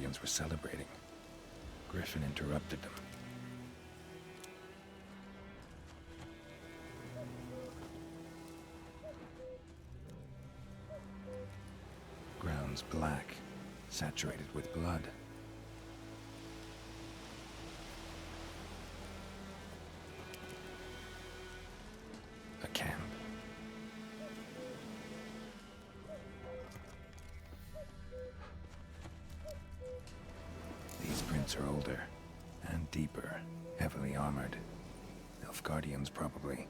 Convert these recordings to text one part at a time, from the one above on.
Guardians were celebrating. Griffin interrupted them. Ground's black, saturated with blood. A camp. These prints are older and deeper, heavily armored. Elf Guardians, probably.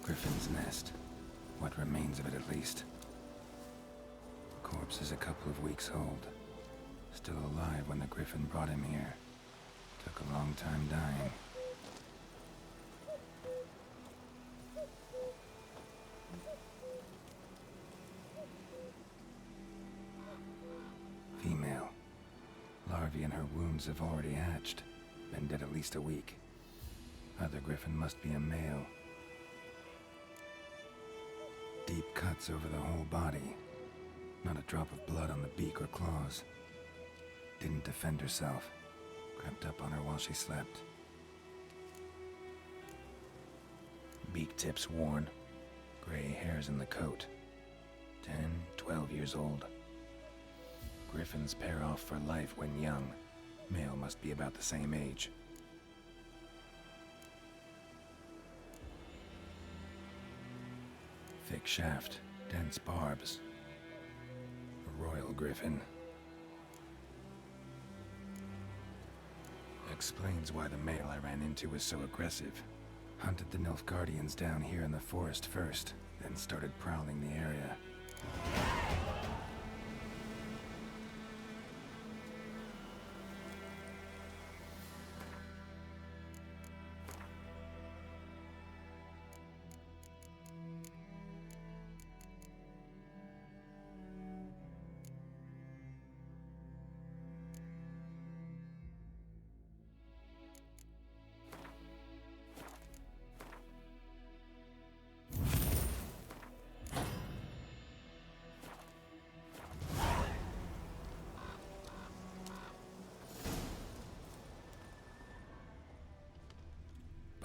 Griffin's nest. What remains of it, at least. Corpse is a couple of weeks old. Still alive when the Griffin brought him here. Took a long time dying. Female. Larvae in her wounds have already hatched. Been dead at least a week. Other Griffin must be a male. Deep cuts over the whole body. Not a drop of blood on the beak or claws. Didn't defend herself. Crept up on her while she slept. Beak tips worn. Gray hairs in the coat. 10, 12 years old. Griffins pair off for life when young. Male must be about the same age. Thick shaft, dense barbs. A royal griffin. Explains why the male I ran into was so aggressive. Hunted the Nilfgaardians down here in the forest first, then started prowling the area.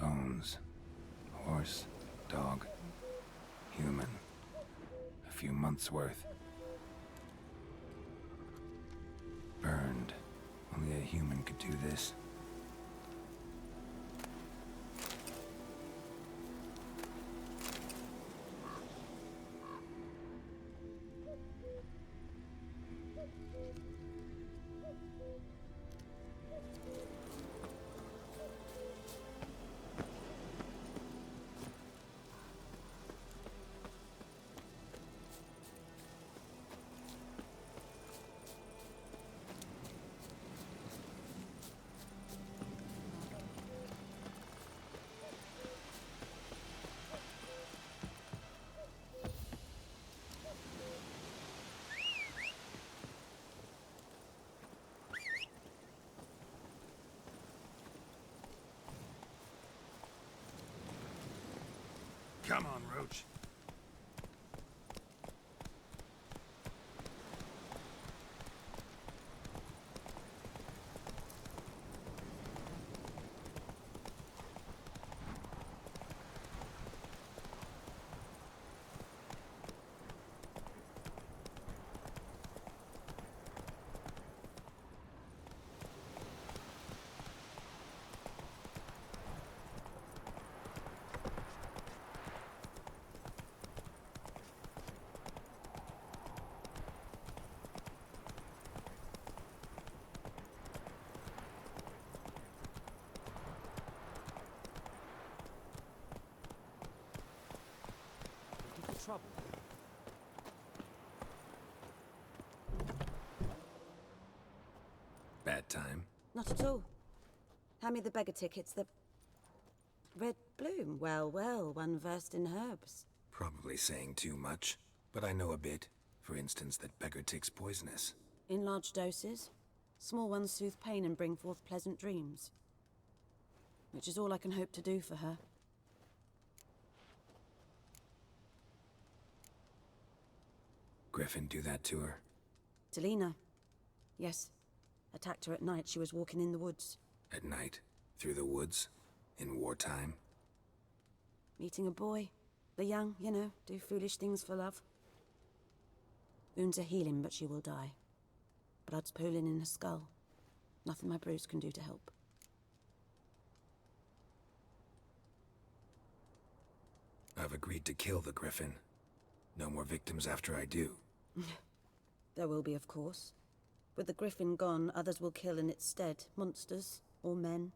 Bones. Horse, dog, human. A few months' worth. Burned. Only a human could do this. Come on, Roach. trouble. Bad time? Not at all. Hand me the beggar tickets, the... Red bloom. Well, well, one versed in herbs. Probably saying too much, but I know a bit. For instance, that beggar tick's poisonous. In large doses. Small ones soothe pain and bring forth pleasant dreams. Which is all I can hope to do for her. Griffin do that to her? Delina. Yes. Attacked her at night. She was walking in the woods. At night? Through the woods? In wartime? Meeting a boy. The young, you know, do foolish things for love. Wounds are healing, but she will die. Blood's pooling in her skull. Nothing my bruise can do to help. I've agreed to kill the Griffin. No more victims after I do. There will be, of course. With the Griffin gone, others will kill in its stead. Monsters, or men.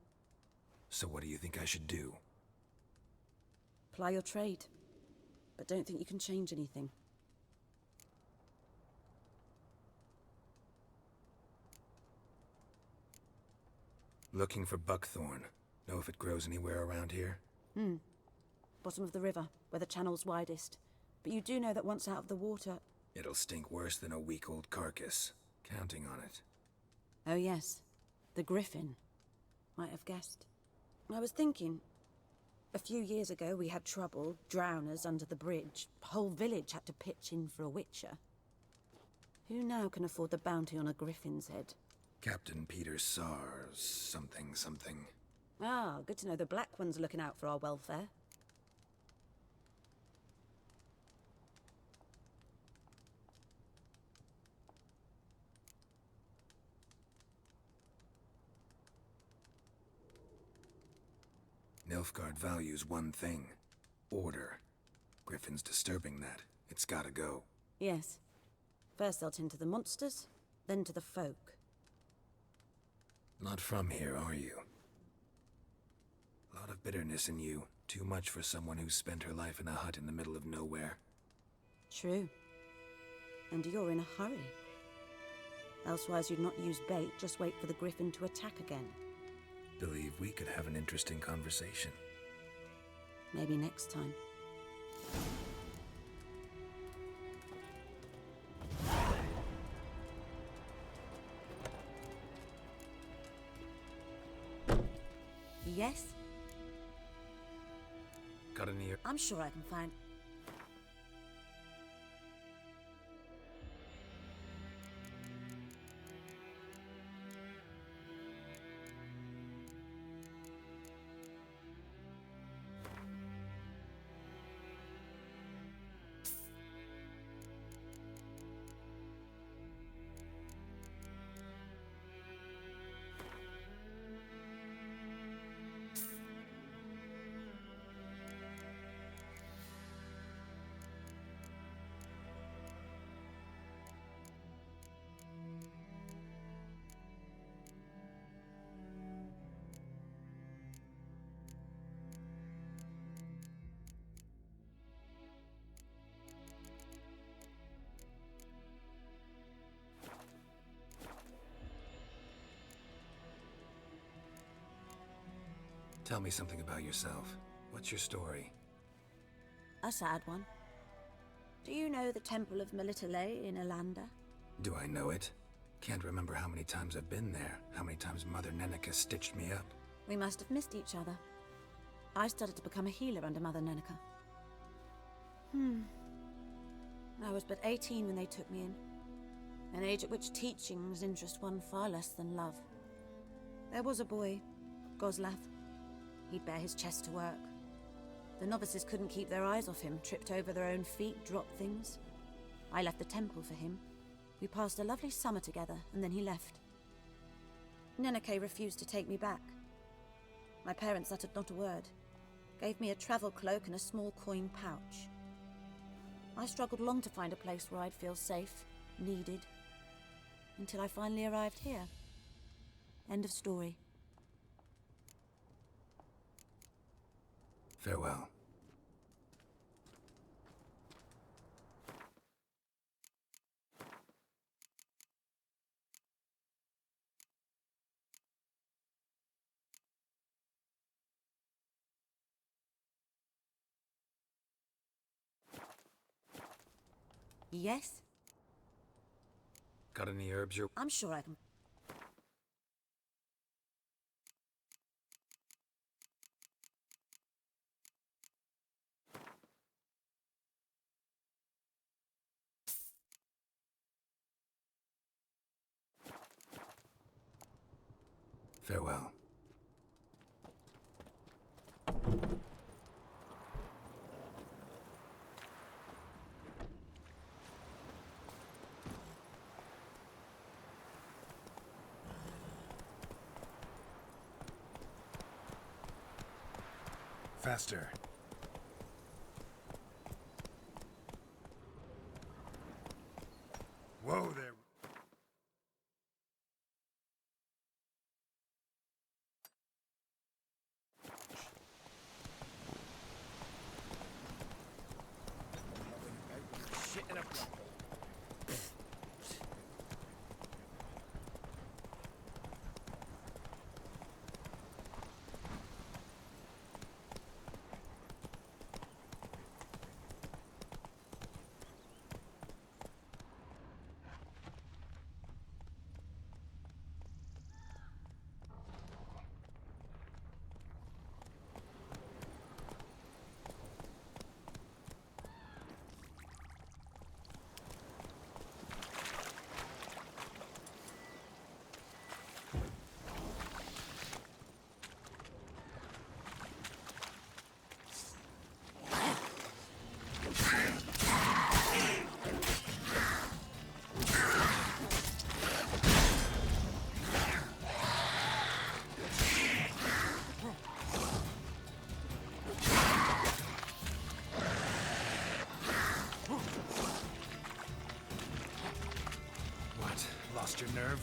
So what do you think I should do? Ply your trade. But don't think you can change anything. Looking for buckthorn. Know if it grows anywhere around here? Bottom of the river, where the channel's widest. But you do know that once out of the water... It'll stink worse than a week-old carcass. Counting on it. Oh yes, the Griffin. Might have guessed. I was thinking... A few years ago we had trouble, drowners under the bridge. Whole village had to pitch in for a witcher. Who now can afford the bounty on a Griffin's head? Captain Peter SCAAR, something. Ah, good to know the Black One's looking out for our welfare. Nilfgaard values one thing. Order. Griffin's disturbing that. It's gotta go. Yes. First they'll tend to the monsters, then to the folk. Not from here, are you? A lot of bitterness in you. Too much for someone who's spent her life in a hut in the middle of nowhere. True. And you're in a hurry. Elsewise you'd not use bait, just wait for the Griffin to attack again. Believe we could have an interesting conversation. Maybe next time. Yes? Got any... I'm sure I can find... Tell me something about yourself. What's your story? A sad one. Do you know the Temple of Melitele in Elanda? Do I know it? Can't remember how many times I've been there, how many times Mother Neneka stitched me up. We must have missed each other. I started to become a healer under Mother Neneka. I was but 18 when they took me in. An age at which teachings interest one far less than love. There was a boy, Goslav. He'd bare his chest to work. The novices couldn't keep their eyes off him, tripped over their own feet, dropped things. I left the temple for him. We passed a lovely summer together, and then he left. Neneke refused to take me back. My parents uttered not a word. Gave me a travel cloak and a small coin pouch. I struggled long to find a place where I'd feel safe, needed, until I finally arrived here. End of story. Farewell. Yes? Got any herbs you're... I'm sure I can... Farewell. Faster. Whoa there. Shit in a... What? Lost your nerve?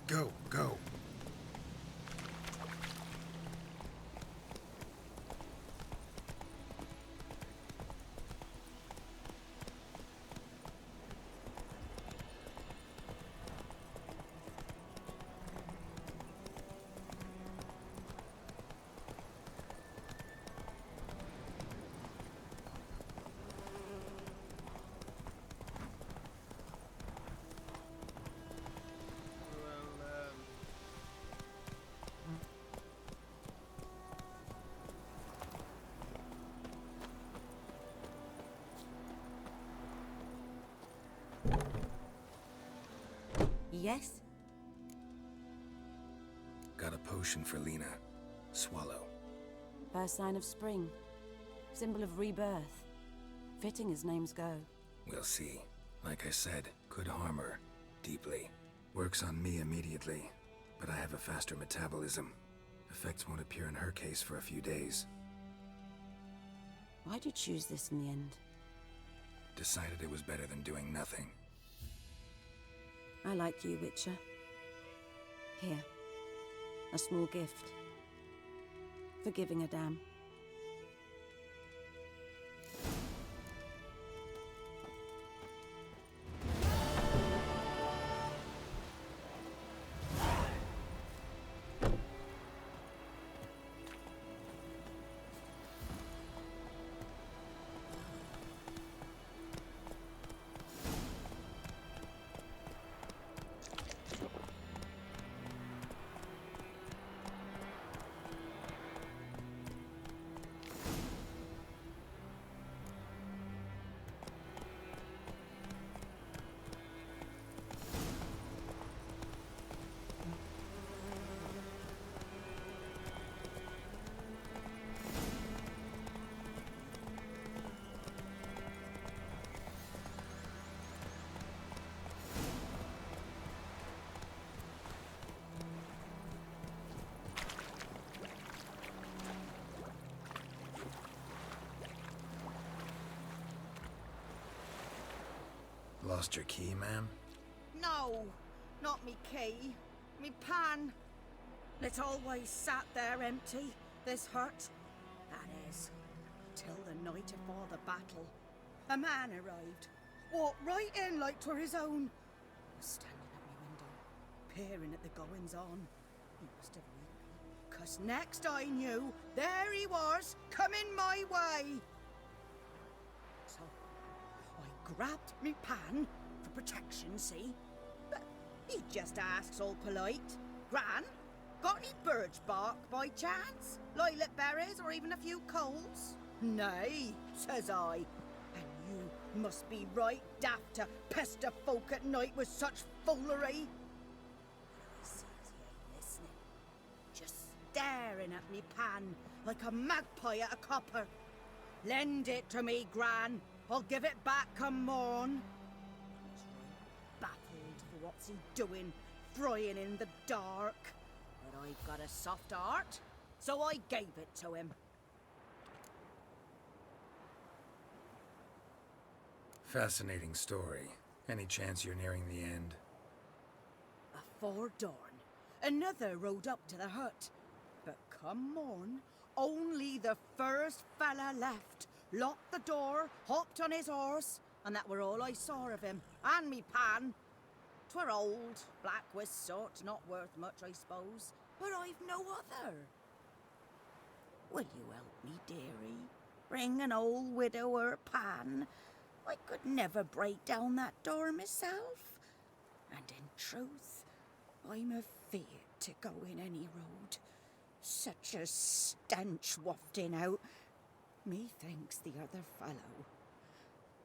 Go, go. Yes? Got a potion for Lena. Swallow. First sign of spring. Symbol of rebirth. Fitting as names go. We'll see. Like I said, could harm her. Deeply. Works on me immediately, but I have a faster metabolism. Effects won't appear in her case for a few days. Why'd you choose this in the end? Decided it was better than doing nothing. I like you, Witcher. Here. A small gift. For giving a damn. Lost your key, ma'am? No, not me key. Me pan. It's always sat there empty, this hut. That is, till the night afore the battle. A man arrived, walked right in like 'twere his own. Was standing at my window, peering at the goings-on. He must have read me, 'cause next I knew, there he was, coming my way. So, I grabbed me pan, for protection, see? But he just asks all polite, Gran, got any birch bark by chance? Lilac berries or even a few coals? Nay, says I. And you must be right daft to pester folk at night with such foolery. I sees he ain't listening, just staring at me pan like a magpie at a copper. Lend it to me, Gran. I'll give it back come morn. I was right baffled for what's he doing, frying in the dark. But I've got a soft heart, so I gave it to him. Fascinating story. Any chance you're nearing the end? Afore dawn, another rode up to the hut. But come morn, only the first fella left. Locked the door, hopped on his horse, and that were all I saw of him, and me pan. 'Twere old, black with soot, not worth much, I suppose, but I've no other. Will you help me, dearie? Bring an old widower pan. I could never break down that door myself. And in truth, I'm afeard to go in any road. Such a stench wafting out. Methinks the other fellow,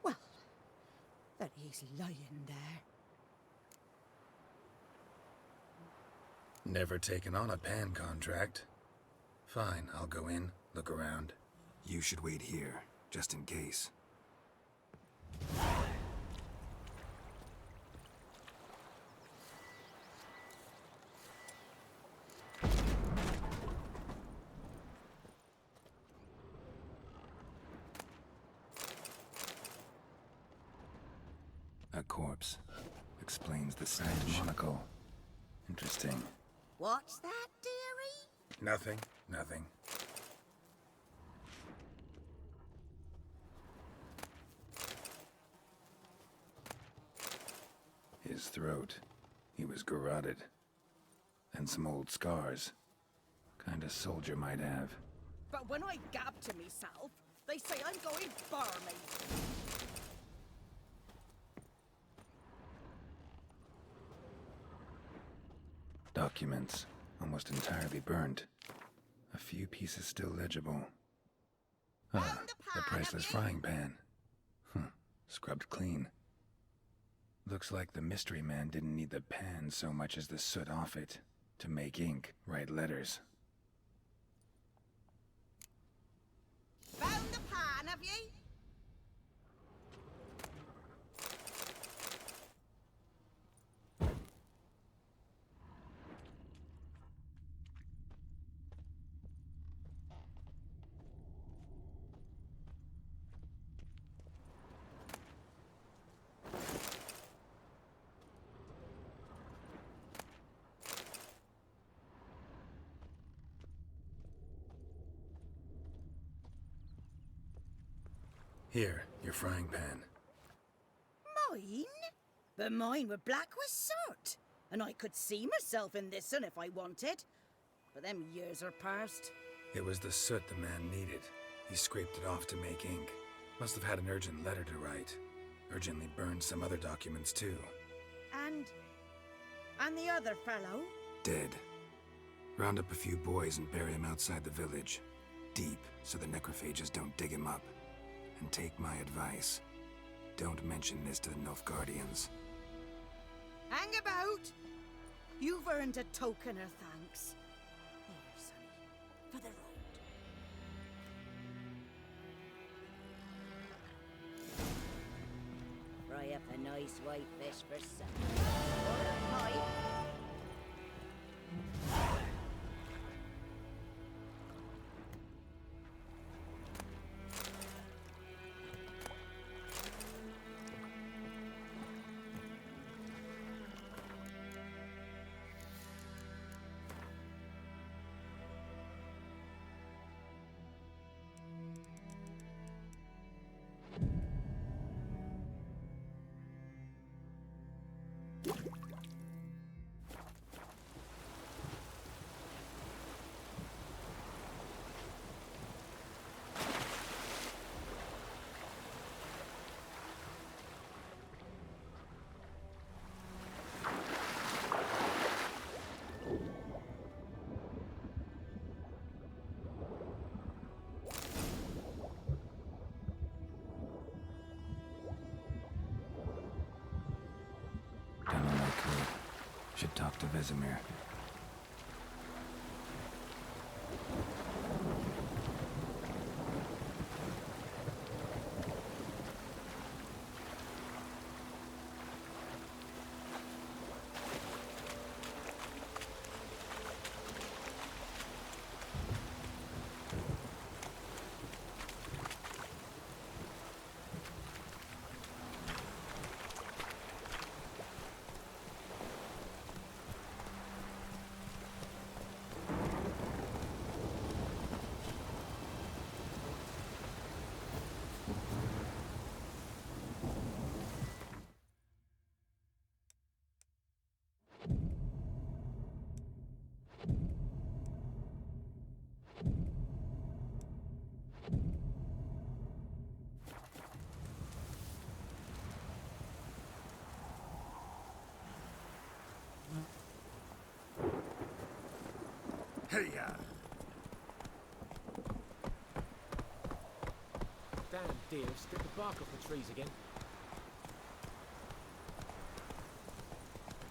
well, that he's lying there. Never taken on a pan contract. Fine, I'll go in, look around. You should wait here, just in case. A corpse. Explains the signed monocle. Interesting. What's that, dearie? Nothing, nothing. His throat. He was garroted. And some old scars. Kinda soldier might have. But when I gab to myself, they say I'm going barmy. Documents. Almost entirely burned. A few pieces still legible. Ah, the priceless frying pan. Scrubbed clean. Looks like the mystery man didn't need the pan so much as the soot off it to make ink, write letters. Found the pan, have ye? Here, your frying pan. Mine? But mine were black with soot, and I could see myself in this one if I wanted. But them years are past. It was the soot the man needed. He scraped it off to make ink. Must have had an urgent letter to write. Urgently burned some other documents too. And the other fellow? Dead. Round up a few boys and bury him outside the village. Deep, so the necrophages don't dig him up. And take my advice. Don't mention this to the Nilfgaardians. Hang about! You've earned a token of thanks. Here, sonny, for the road. Fry up a nice white fish for supper. Or a pipe. Should talk to Vesemir. Hey-ya! Damn deer, strip the bark off the trees again.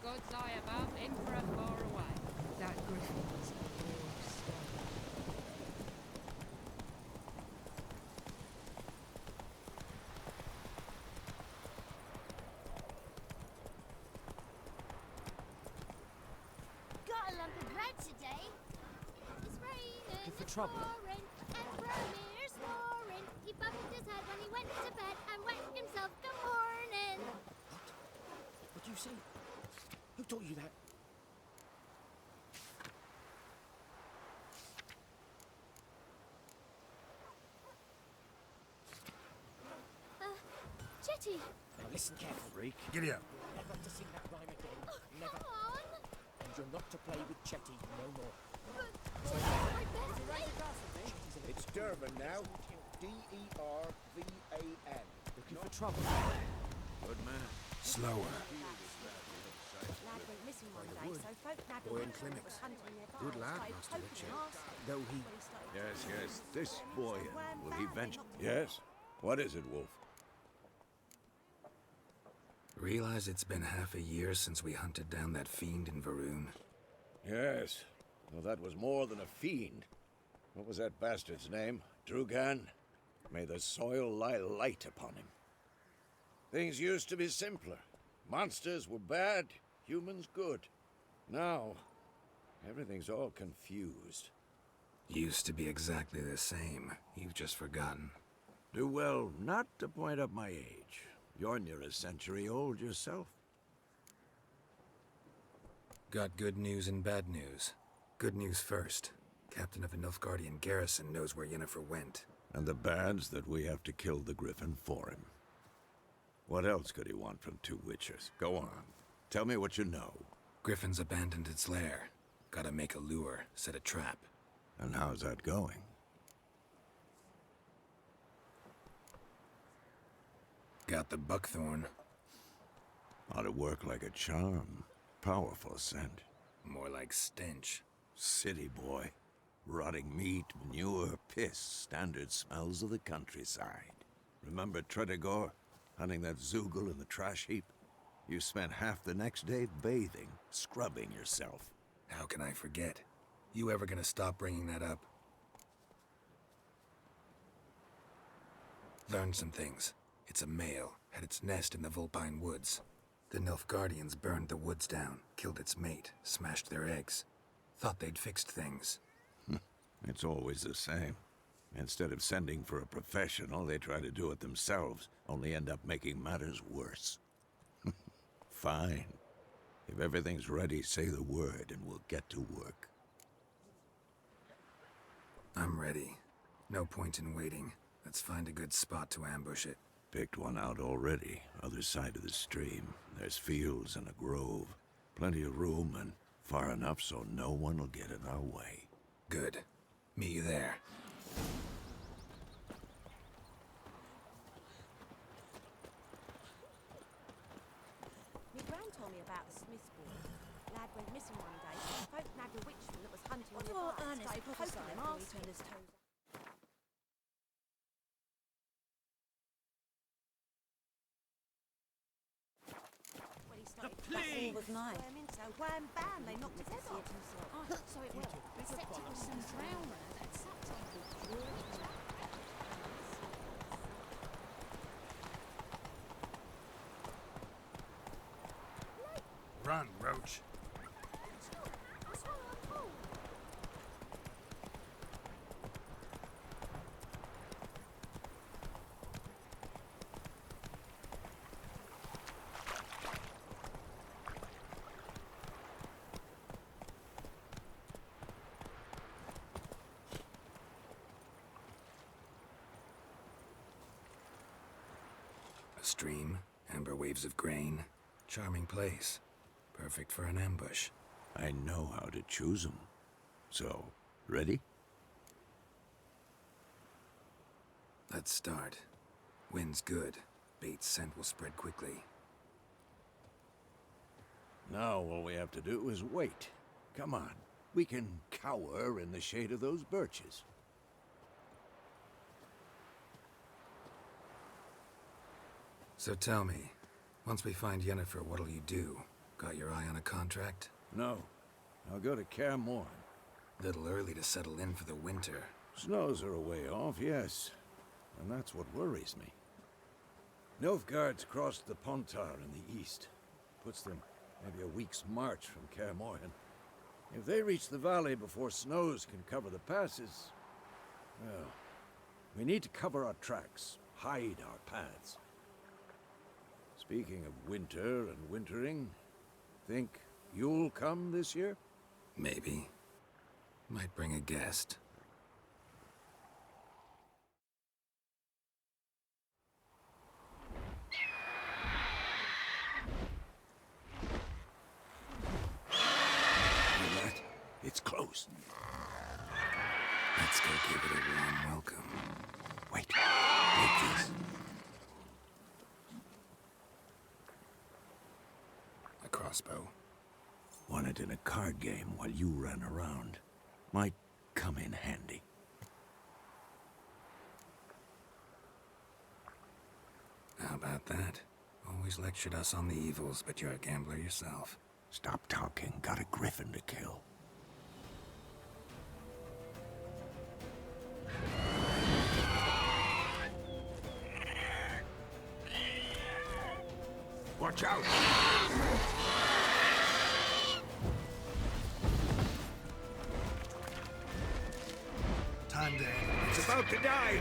God's eye above, emperor far away. That griffin's a real stone. Got a lump of bread today. It's raining, Looking for it's trouble? pouring, and Bromir's snoring. He bubbled his head when he went to bed and wet himself. Good morning. What do you say? Who taught you that? Chetty. Now listen carefully. Freak. Giddy up. Never to sing that rhyme again. Never. Come on. And you're not to play with Chetty no more. But it's my best mate. It's Durban now. D-E-R-V-A-N. Looking for trouble? Good man. Slower. Lad went missing one day, so folk nabbed Boy him in when clinics. they were hunting their Good bars, lad, started Master poking Richard. and asking. Though he... When he started Yes, poking, yes, this they boy, ran will back, he they venture? knocked him Yes? What is it, Wolf? Realize it's been half a year since we hunted down that fiend in Varun. Yes. Well, that was more than a fiend. What was that bastard's name? Drugan? May the soil lie light upon him. Things used to be simpler. Monsters were bad, humans good. Now, everything's all confused. Used to be exactly the same. You've just forgotten. Do well not to point up my age. You're near a century old yourself. Got good news and bad news. Good news first. Captain of a Nilfgaardian garrison knows where Yennefer went. And the bad's that we have to kill the Griffin for him. What else could he want from two witches? Go on. Tell me what you know. Griffin's abandoned its lair. Gotta make a lure, set a trap. And how's that going? Got the buckthorn. Ought to work like a charm. Powerful scent. More like stench. City boy. Rotting meat, manure, piss. Standard smells of the countryside. Remember Tredegor? Hunting that Zoogle in the trash heap? You spent half the next day bathing, scrubbing yourself. How can I forget? You ever gonna stop bringing that up? Learned some things. It's a male, had its nest in the Vulpine Woods. The Nilfgaardians burned the woods down, killed its mate, smashed their eggs. Thought they'd fixed things. It's always the same. Instead of sending for a professional, they try to do it themselves, only end up making matters worse. Fine. If everything's ready, say the word and we'll get to work. I'm ready. No point in waiting. Let's find a good spot to ambush it. Picked one out already, other side of the stream. There's fields and a grove. Plenty of room and far enough so no one will get in our way. Good. Meet you there. My gran told me about the Smith's boy. Lad went missing one day, so folk nabbed a witchman that was hunting What do nearby. our Ernest Started prophesy poking him before he asking. turned his toes up? When he started please! was night. so wham bam, they knocked his head off. Oh, so it worked. Except it was some drowner that subtitled Run, Roach. I swallow a pole. A stream, amber waves of grain. Charming place. Perfect for an ambush. I know how to choose 'em. So, ready? Let's start. Wind's good. Bait's scent will spread quickly. Now all we have to do is wait. Come on. We can cower in the shade of those birches. So tell me, once we find Yennefer, what'll you do? Got your eye on a contract? No. I'll go to Kaer Morhen. Little early to settle in for the winter. Snows are a way off, yes. And that's what worries me. Nilfgaard's crossed the Pontar in the east. Puts them maybe a week's march from Kaer Morhen. If they reach the valley before snows can cover the passes, well, we need to cover our tracks, hide our paths. Speaking of winter and wintering, think you'll come this year? Maybe. Might bring a guest. Hear that? It's close. Let's go give it a warm welcome. Wait. Take this. A crossbow. Won it in a card game while you ran around. Might come in handy. How about that? Always lectured us on the evils, but you're a gambler yourself. Stop talking. Got a griffin to kill. Watch out! Time to end. It's about to die!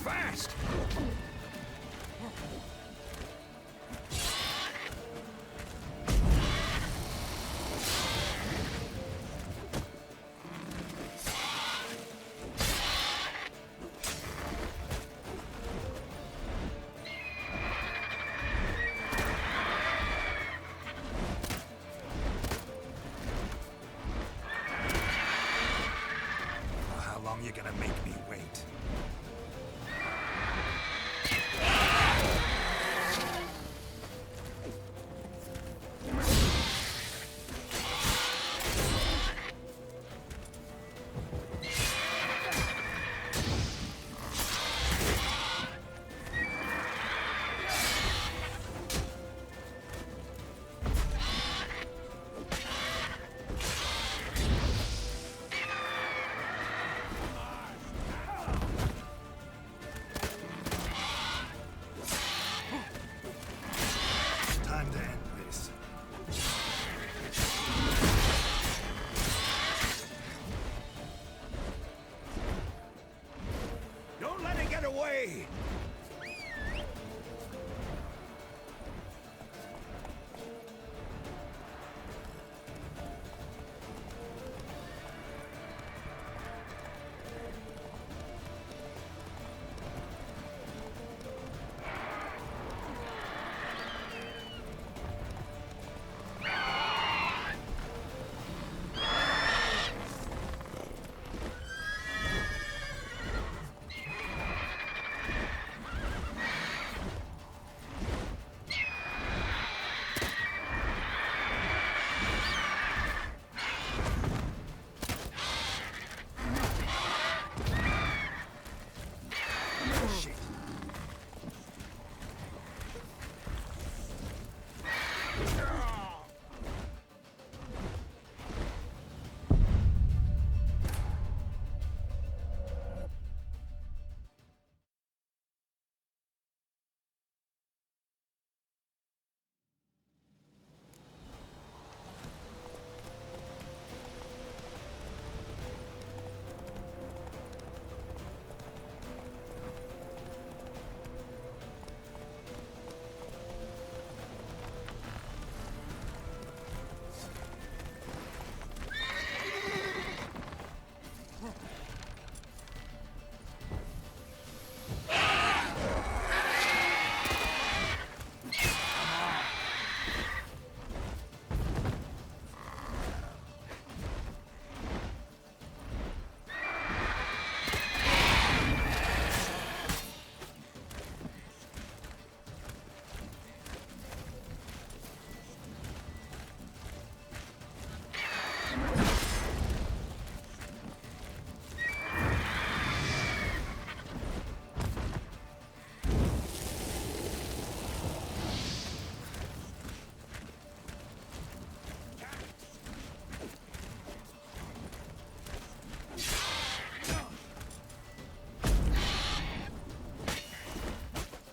fast! How long you gonna make me wait? Time to end this. Don't let it get away! Shit.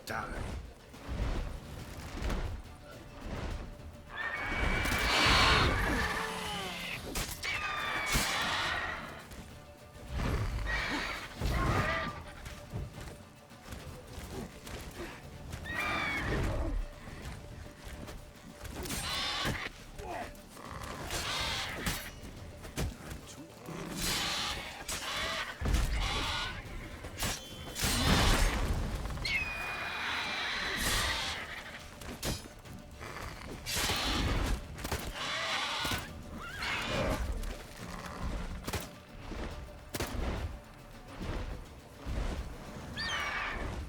Die.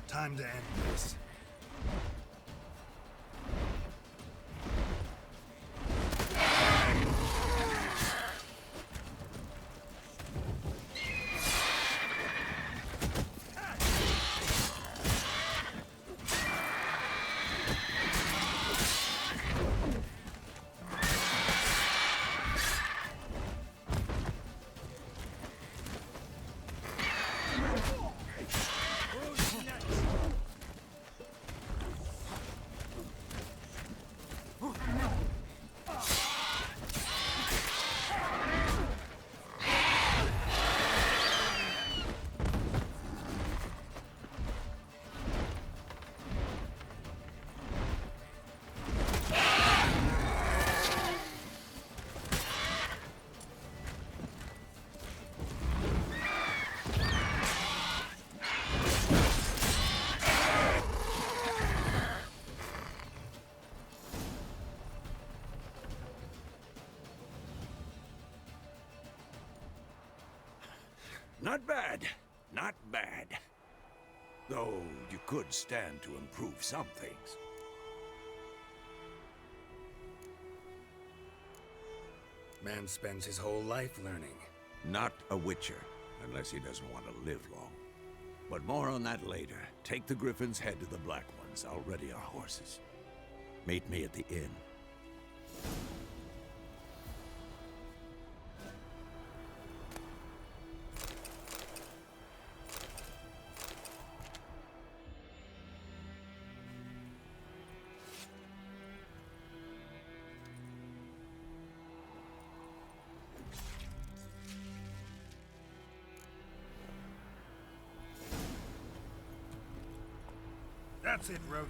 Time to end this. Not bad. Not bad. Though you could stand to improve some things. Man spends his whole life learning. Not a witcher, unless he doesn't want to live long. But more on that later. Take the Griffin's head to the Black Ones. I'll ready our horses. Meet me at the inn. That's it, Roach.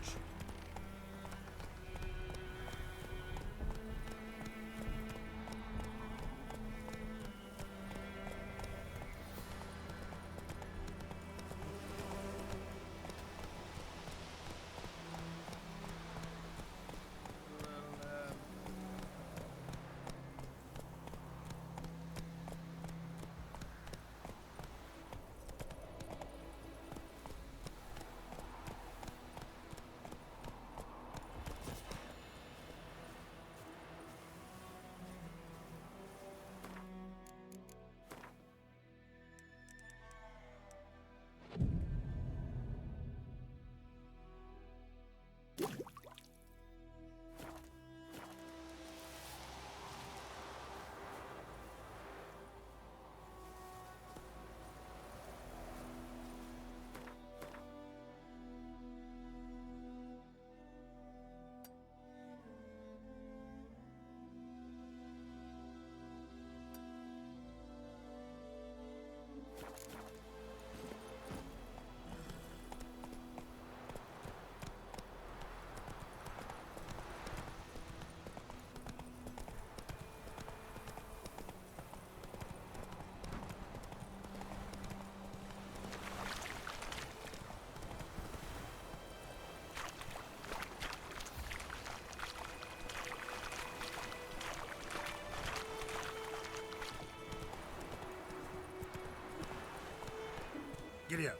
Giddy up.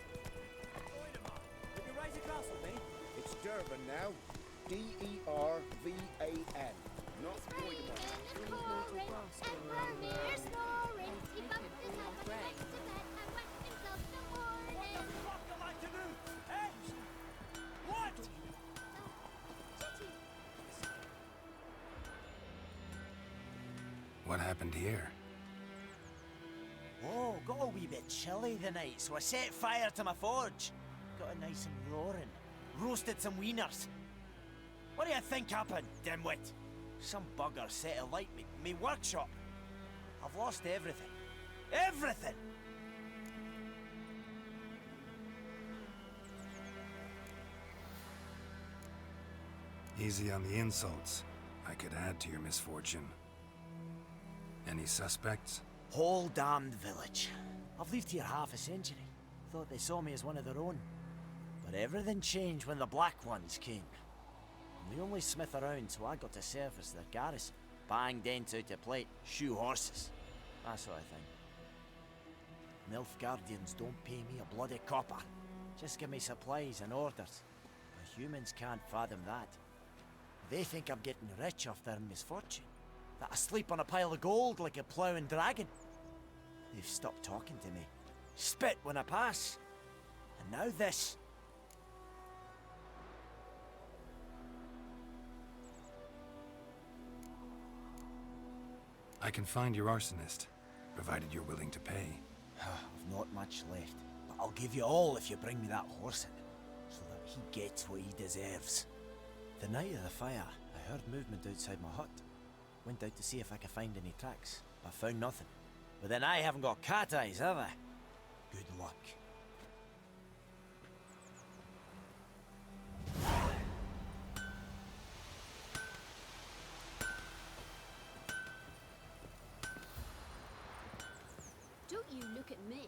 Will you raise a glass with me? It's Durban now. D-E-R-V-A-N. Not Voidemar. And pouring, and Vermeer snoring. He bumped his head when he went to bed and wet himself in the morning. What the fuck am I to do? Eh? What? Chitty. What happened here? Oh, got a wee bit chilly the night, so I set fire to my forge. Got it nice and roaring. Roasted some wieners. What do you think happened, dimwit? Some bugger set alight me workshop. I've lost everything. Everything! Easy on the insults. I could add to your misfortune. Any suspects? Whole damned village. I've lived here half a century. Thought they saw me as one of their own. But everything changed when the Black Ones came. I'm the only smith around, so I got to serve as their garrison. Bang dents out a plate, shoe horses. That sort of thing. Nilfgaardians don't pay me a bloody copper. Just give me supplies and orders. But humans can't fathom that. They think I'm getting rich off their misfortune. That I sleep on a pile of gold like a ploughing dragon. They've stopped talking to me. Spit when I pass. And now this. I can find your arsonist, provided you're willing to pay. I've not much left, but I'll give you all if you bring me that horse in, so that he gets what he deserves. The night of the fire, I heard movement outside my hut. Went out to see if I could find any tracks, but found nothing. But then I haven't got cat eyes, have I? Good luck. Don't you look at me.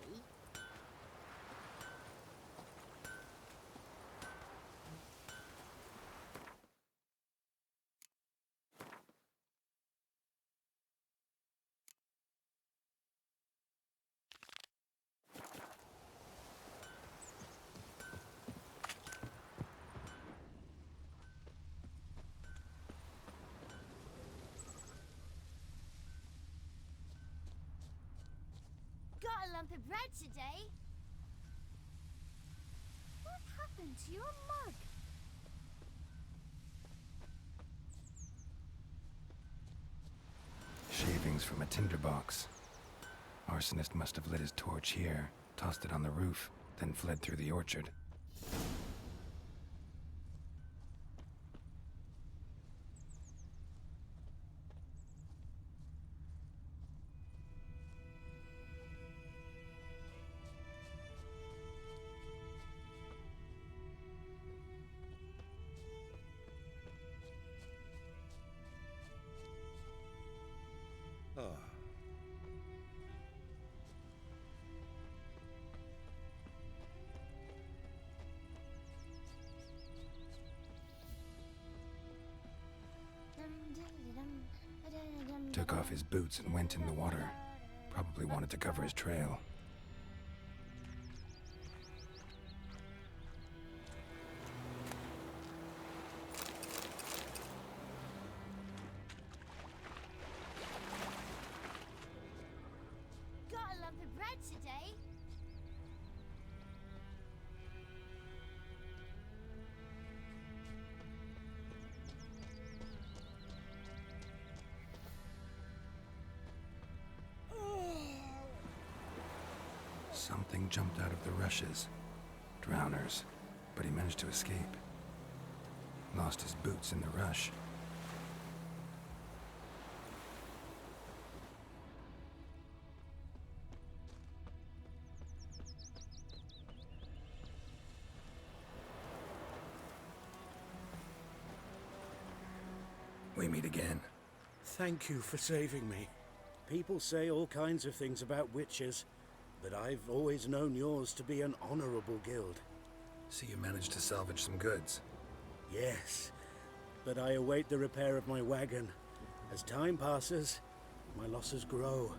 lump of bread today. What happened to your mug? Shavings from a tinderbox. Arsonist must have lit his torch here, tossed it on the roof, then fled through the orchard. Ah. Took off his boots and went in the water. Probably wanted to cover his trail. Got a lump of bread today. Something jumped out of the rushes. Drowners. But he managed to escape. Lost his boots in the rush. We meet again. Thank you for saving me. People say all kinds of things about witches, but I've always known yours to be an honorable guild. So you managed to salvage some goods? Yes, but I await the repair of my wagon. As time passes, my losses grow.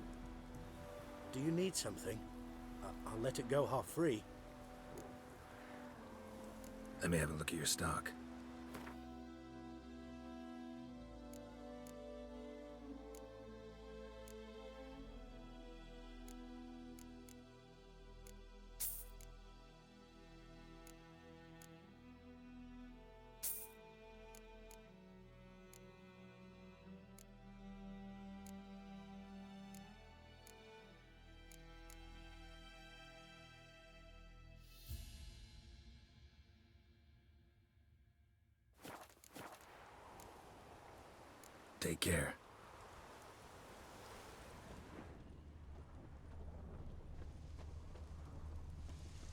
Do you need something? I'll let it go half-free. Let me have a look at your stock. Take care.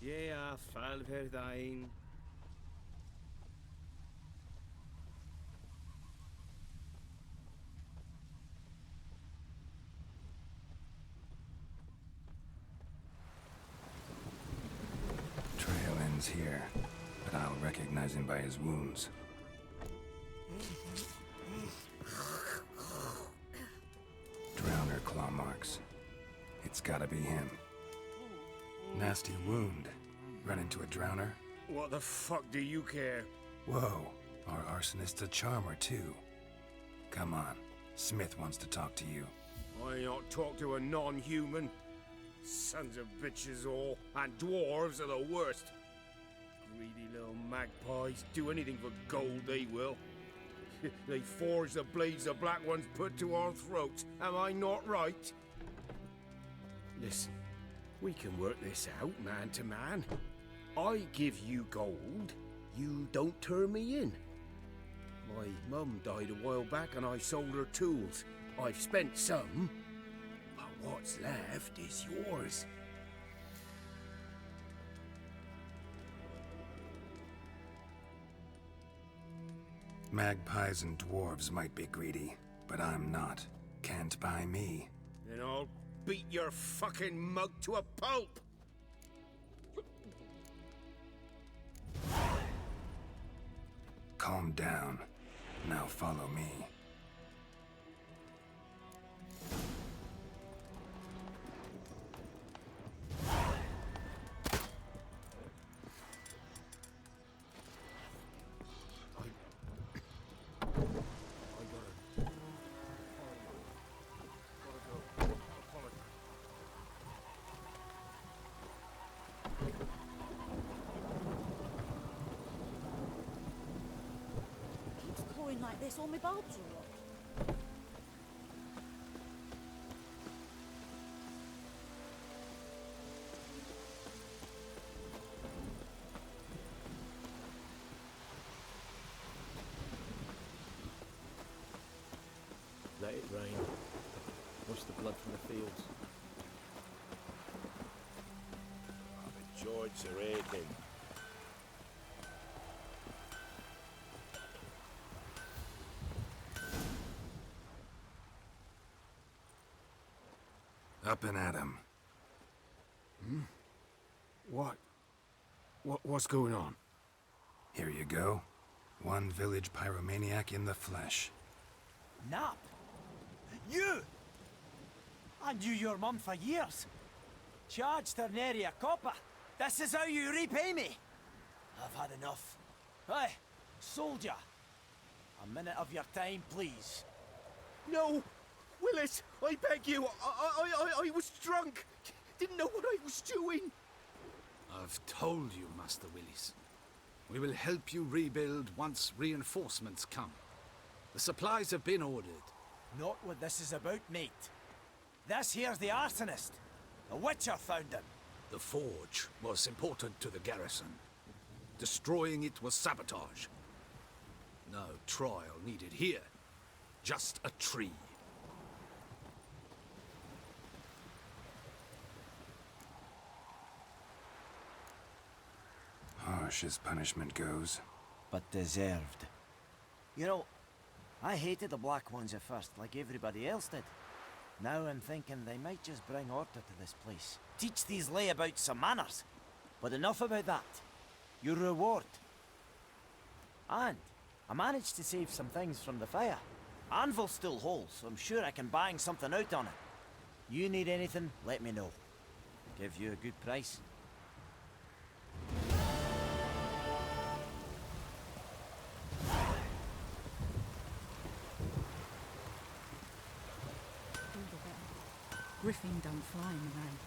Ja, Falverdain. Trail ends here, but I'll recognize him by his wounds. Drowner claw marks. It's gotta be him. Nasty wound. Run into a drowner? What the fuck do you care? Whoa, our arsonist's a charmer too. Come on, Smith wants to talk to you. I ain't not talk to a non-human. Sons of bitches all, and dwarves are the worst. Greedy little magpies, do anything for gold they will. They forge the blades the black ones put to our throats, am I not right? Listen, we can work this out man to man. I give you gold, you don't turn me in. My mum died a while back and I sold her tools. I've spent some, but what's left is yours. Magpies and dwarves might be greedy, but I'm not. Can't buy me. Then I'll beat your fucking mug to a pulp! Calm down. Now follow me. like this, all my bulbs will rot. Let it rain. Wash the blood from the fields. Oh, the joints are aching. Up and at 'em. What's going on? Here you go. One village pyromaniac in the flesh. Nap? You! I knew your mum for years. Charged her nary a copper. This is how you repay me. I've had enough. Hey, soldier. A minute of your time, please. No! Willis, I beg you. I was drunk. Didn't know what I was doing. I've told you, Master Willis. We will help you rebuild once reinforcements come. The supplies have been ordered. Not what this is about, mate. This here's the arsonist. A witcher found him. The forge was important to the garrison. Destroying it was sabotage. No trial needed here. Just a tree. Harsh as punishment goes. But deserved. You know, I hated the Black Ones at first, like everybody else did. Now I'm thinking they might just bring order to this place. Teach these layabouts some manners. But enough about that. Your reward. And I managed to save some things from the fire. Anvil's still whole, so I'm sure I can bang something out on it. You need anything, let me know. Give you a good price. Griffin don't fly in the rain.